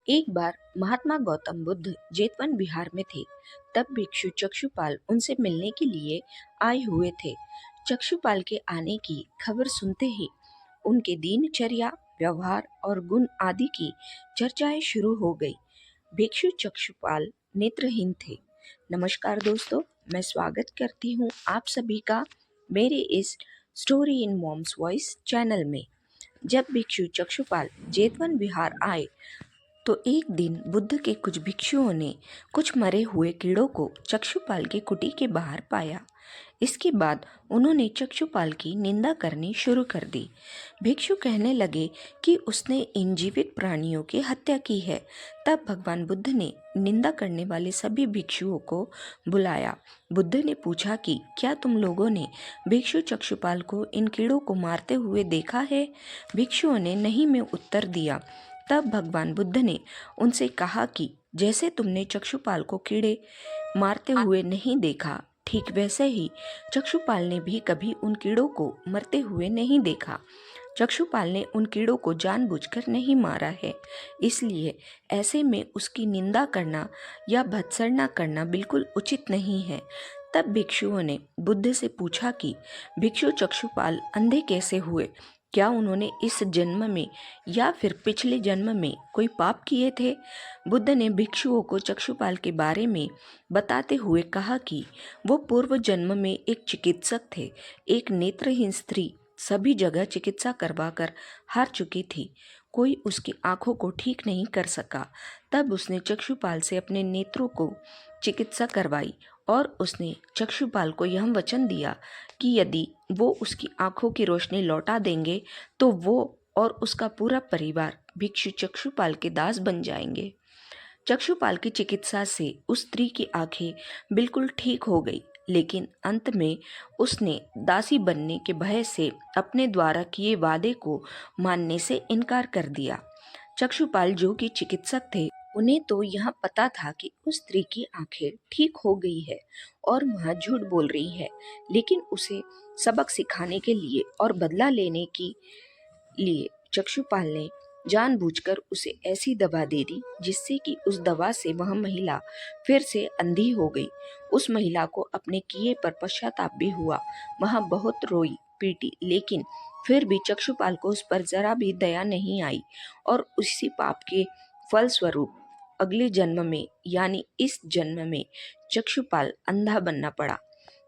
एक बार महात्मा गौतम बुद्ध जेतवन विहार में थे। तब भिक्षु चक्षुपाल उनसे मिलने के लिए आए हुए थे। चक्षुपाल के आने की खबर सुनते ही उनके दिनचर्या, व्यवहार और गुण आदि की चर्चाएं शुरू हो गई। भिक्षु चक्षुपाल नेत्रहीन थे। नमस्कार दोस्तों, मैं स्वागत करती हूँ आप सभी का मेरे इस story in mom's voice channel में। जब भिक्षु चक्षुपाल जेतवन विहार आए तो एक दिन बुद्ध के कुछ भिक्षुओं ने कुछ मरे हुए कीड़ों को चक्षुपाल की कुटी के बाहर पाया। इसके बाद उन्होंने चक्षुपाल की निंदा करनी शुरू कर दी। भिक्षु कहने लगे कि उसने इन जीवित प्राणियों की हत्या की है। तब भगवान बुद्ध ने निंदा करने वाले सभी भिक्षुओं को बुलाया। बुद्ध ने पूछा कि क्या तुम लोगों ने भिक्षु चक्षुपाल को इन कीड़ों को मारते हुए देखा है? भिक्षुओं ने नहीं में उत्तर दिया। तब भगवान बुद्ध ने उनसे कहा कि जैसे तुमने चक्षुपाल को कीड़े मारते हुए नहीं देखा, ठीक वैसे ही चक्षुपाल ने भी कभी उन कीड़ों को मरते हुए नहीं देखा। चक्षुपाल ने उन कीड़ों को जानबूझकर नहीं मारा है, इसलिए ऐसे में उसकी निंदा करना या भत्सना करना बिल्कुल उचित नहीं है। तब भिक्षुओं ने बुद्ध से पूछा कि भिक्षु चक्षुपाल अंधे कैसे हुए? क्या उन्होंने इस जन्म में या फिर पिछले जन्म में कोई पाप किए थे? बुद्ध ने भिक्षुओं को चक्षुपाल के बारे में बताते हुए कहा कि वो पूर्व जन्म में एक चिकित्सक थे। एक नेत्रहीन स्त्री सभी जगह चिकित्सा करवाकर हार चुकी थी। कोई उसकी आंखों को ठीक नहीं कर सका। तब उसने चक्षुपाल से अपने नेत्रों को चिकित्सा करवाई और उसने चक्षुपाल को यह वचन दिया कि यदि वो उसकी आंखों की रोशनी लौटा देंगे तो वो और उसका पूरा परिवार भिक्षु चक्षुपाल के दास बन जाएंगे। चक्षुपाल की चिकित्सा से उस स्त्री की आंखें बिल्कुल ठीक हो गई, लेकिन अंत में उसने दासी बनने के भय से अपने द्वारा किए वादे को मानने से इनकार कर दिया। चक्षुपाल जो कि चिकित्सक थे, उन्हें तो यह पता था कि उस स्त्री की आंखें ठीक हो गई है और वह झूठ बोल रही है, लेकिन उसे सबक सिखाने के लिए और बदला लेने के लिए चक्षुपाल ने जानबूझकर उसे ऐसी दवा दे दी जिससे कि उस दवा से वह महिला फिर से अंधी हो गई। उस महिला को अपने किए पर पश्चाताप भी हुआ। वह बहुत रोई पीटी, लेकिन फिर भी चक्षुपाल को उस पर जरा भी दया नहीं आई और उसी पाप के फलस्वरूप अगले जन्म में यानी इस जन्म में चक्षुपाल अंधा बनना पड़ा।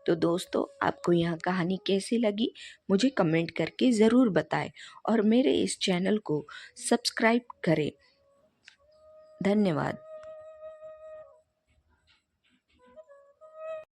तो दोस्तों, आपको यह कहानी कैसी लगी मुझे कमेंट करके ज़रूर बताएं और मेरे इस चैनल को सब्सक्राइब करें। धन्यवाद।